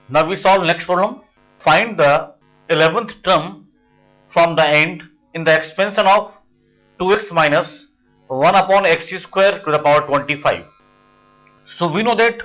Now we solve next problem. Find the 11th term from the end in the expansion of 2x minus 1 upon x square to the power 25. So we know that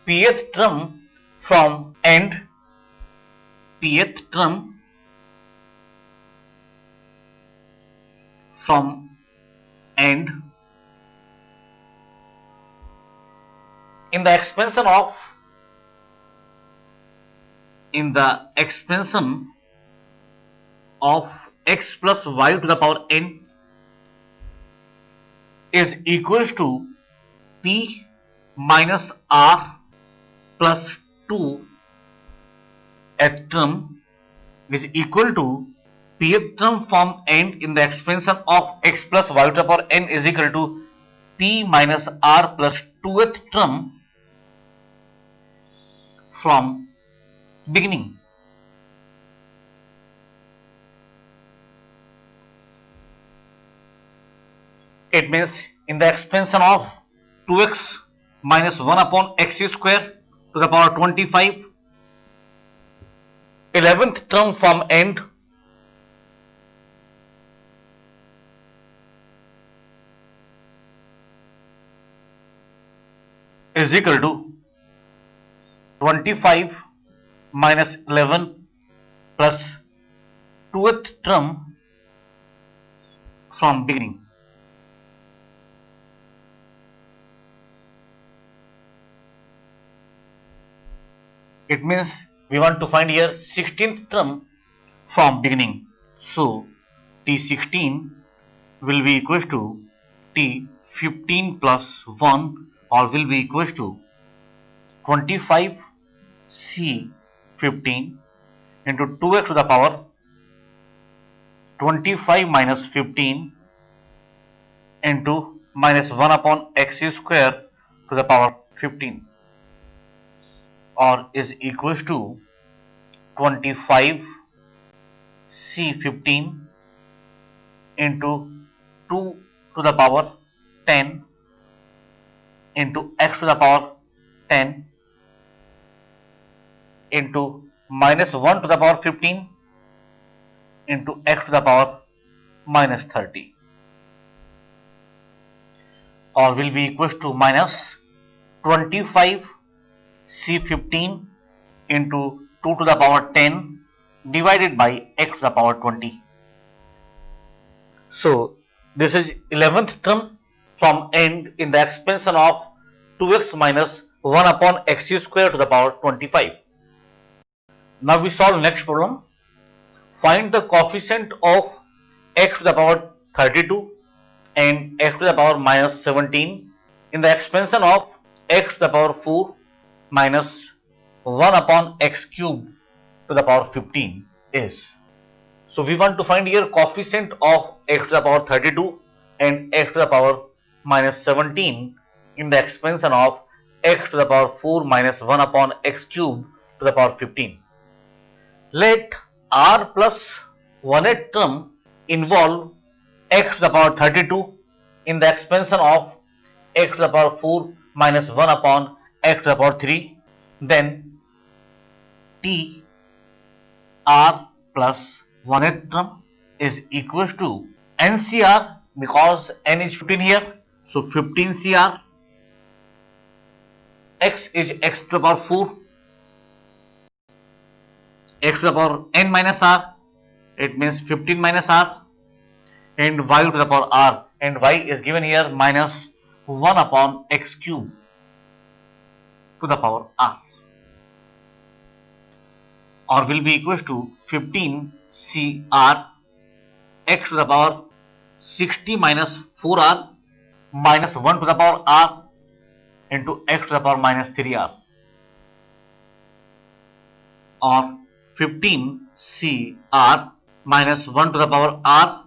pth term from end, pth term from end in the expansion of x plus y to the power n is equals to p minus r plus 2 th term is equal to pth term from end in the expansion of x plus y to the power n is equal to p minus r plus 2th term from beginning. It means in the expansion of 2x minus 1 upon x square to the power 25, 11th term from end is equal to 25 minus 11 plus 2th term from beginning. It means we want to find here 16th term from beginning. So T16 will be equals to T15 plus 1 or will be equals to 25 C15 into 2x to the power 25 minus 15 into minus 1 upon x square to the power 15 or is equals to 25 C15 into 2 to the power 10 into x to the power 10 into minus 1 to the power 15 into x to the power minus 30 or will be equals to minus 25 C15 into 2 to the power 10 divided by x to the power 20. So this is 11th term from end in the expansion of 2x minus 1 upon x square to the power 25. Now we solve next problem. Find the coefficient of x to the power 32 and x to the power minus 17 in the expansion of x to the power 4 minus 1 upon x cube to the power 15 is. So we want to find here coefficient of x to the power 32 and x to the power minus 17 in the expansion of x to the power 4 minus 1 upon x cube to the power 15. Let r plus 1th term involve x to the power 32 in the expansion of x to the power 4 minus 1 upon x to the power 3, then t r plus 1th term is equals to NCR because n is 15 here, so 15 CR, x is x to the power 4, x to the power n minus r, it means 15 minus r, and y to the power r, and y is given here minus 1 upon x cube to the power r, or will be equals to 15 CR x to the power 60 minus 4r minus 1 to the power r into x to the power minus 3r, or 15 CR minus 1 to the power r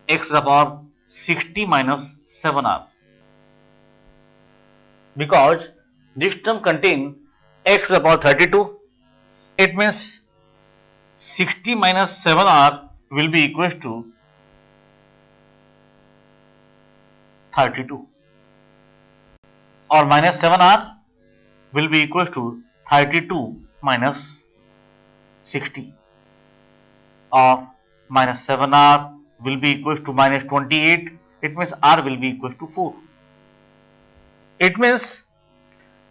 x to the power 60 minus 7r, because this term contains x to the power 32, it means 60 minus 7r will be equals to 32, or minus 7r will be equals to 32 minus 60, or minus 7r will be equals to minus 28. It means r will be equals to 4. It means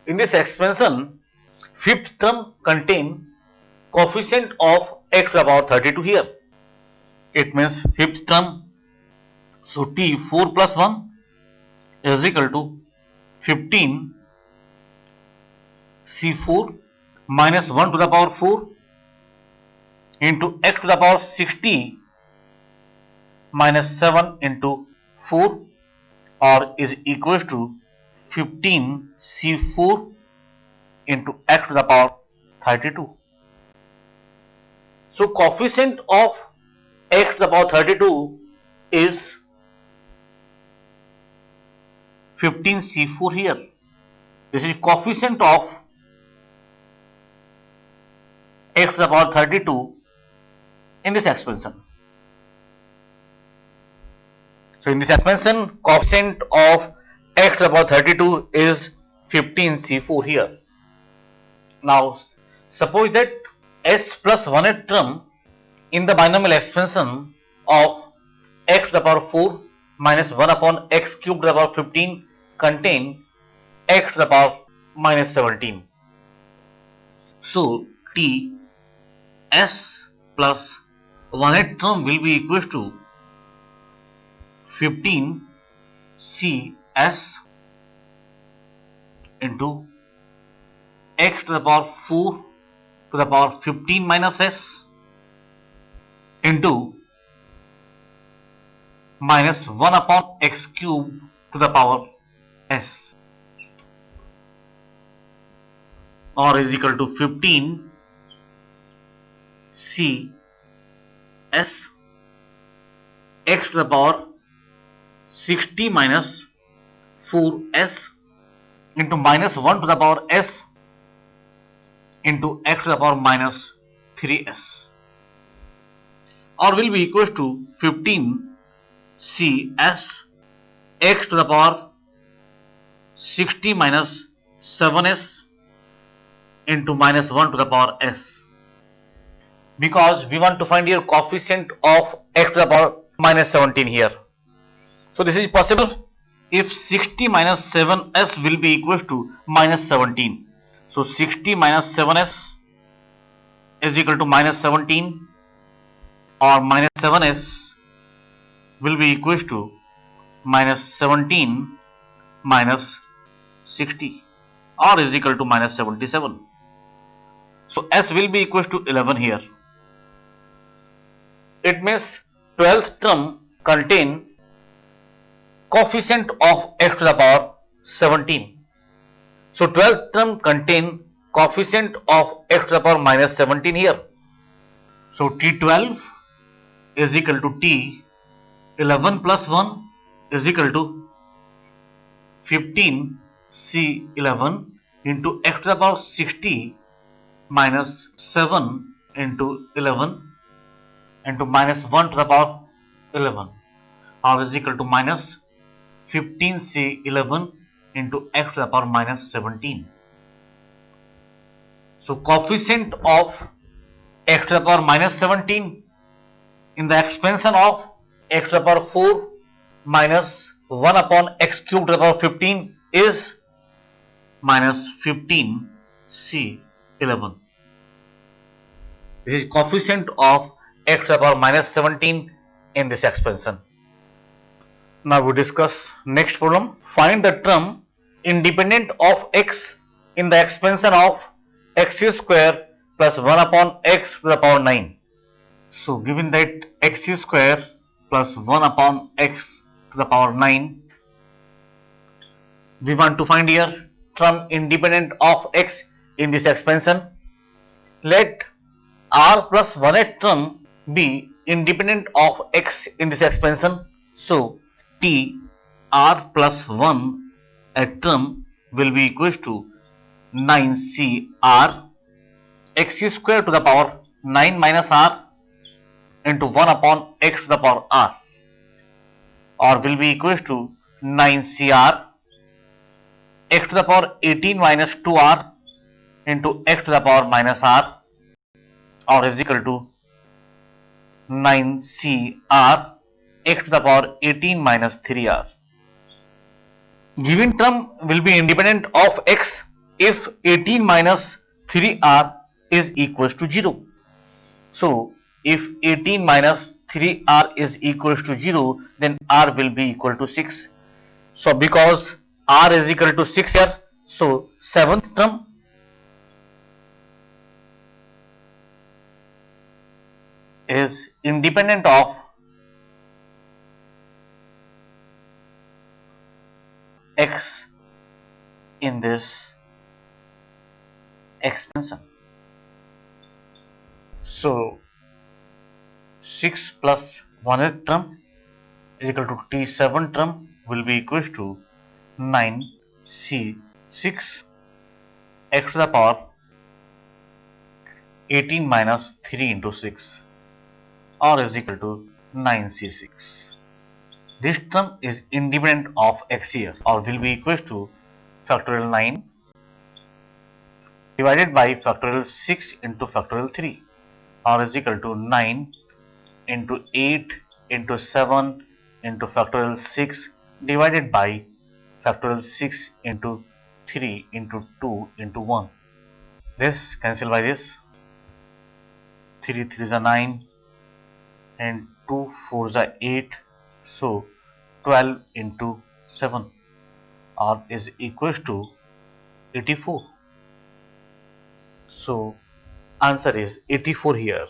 in this expansion, fifth term contain coefficient of x to the power 32 here. It means fifth term, so t 4 plus 1 is equal to 15 c4 minus 1 to the power 4 into x to the power 60 minus 7 into 4, or is equals to 15 c4 into x to the power 32. So coefficient of x to the power 32 is 15 c4 here. This is coefficient of x to the power 32 in this expansion. So in this expansion, coefficient of x to the power 32 is 15 c4 here. Now suppose that s plus 1th term in the binomial expansion of x to the power 4 minus 1 upon x cubed to the power 15 contain x to the power minus 17. So t s plus 1th term will be equals to 15 c s into x to the power 4 to the power 15 minus s into minus 1 upon x cube to the power s, or is equal to 15 c s x to the power 60 minus 4s into minus 1 to the power s into x to the power minus 3s, or will be equals to 15 c s x to the power 60 minus 7s into minus 1 to the power s, because we want to find here coefficient of x to the power minus 17 here. So this is possible if 60 minus 7s will be equals to minus 17. So 60 minus 7s is equal to minus 17, or minus 7s will be equals to minus 17 minus 60, or is equal to minus 77. So s will be equals to 11 here. It means 12th term contain coefficient of x to the power 17. So 12th term contain coefficient of x to the power minus 17 here. So t12 is equal to t 11 plus 1 is equal to 15 c11 into x to the power 60 minus 7 into 11 into minus 1 to the power 11, or is equal to minus 15 c11 into x to the power minus 17. So coefficient of x to the power minus 17 in the expansion of x to the power 4 minus 1 upon x cubed to the power 15 is minus 15 c11. This is coefficient of x to the power minus 17 in this expansion. Now we discuss next problem. Find the term independent of x in the expansion of x square plus 1 upon x to the power 9. So given that x square plus 1 upon x to the power 9, we want to find here term independent of x in this expansion. Let r plus 1th term be independent of x in this expansion. So t r plus 1 at term will be equals to 9cr x square to the power 9 minus r into 1 upon x to the power r, or will be equals to 9cr x to the power 18 minus 2r into x to the power minus r, or is equal to 9cr x to the power 18 minus 3r. Given term will be independent of x if 18 minus 3r is equals to 0. So if 18 minus 3r is equals to 0, then r will be equal to 6. So because r is equal to 6 here, so seventh term is independent of x in this expansion. So 6 plus 1th term is equal to t7 term will be equal to 9c6 x to the power 18 minus 3 into 6, or is equal to 9c6. This term is independent of x here, or will be equal to factorial 9 divided by factorial 6 into factorial 3, or is equal to 9 into 8 into 7 into factorial 6 divided by factorial 6 into 3 into 2 into 1. This cancel by this. 3 3 is 9 and 2 4 is 8. So 12 into 7 r is equals to 84. So answer is 84 here.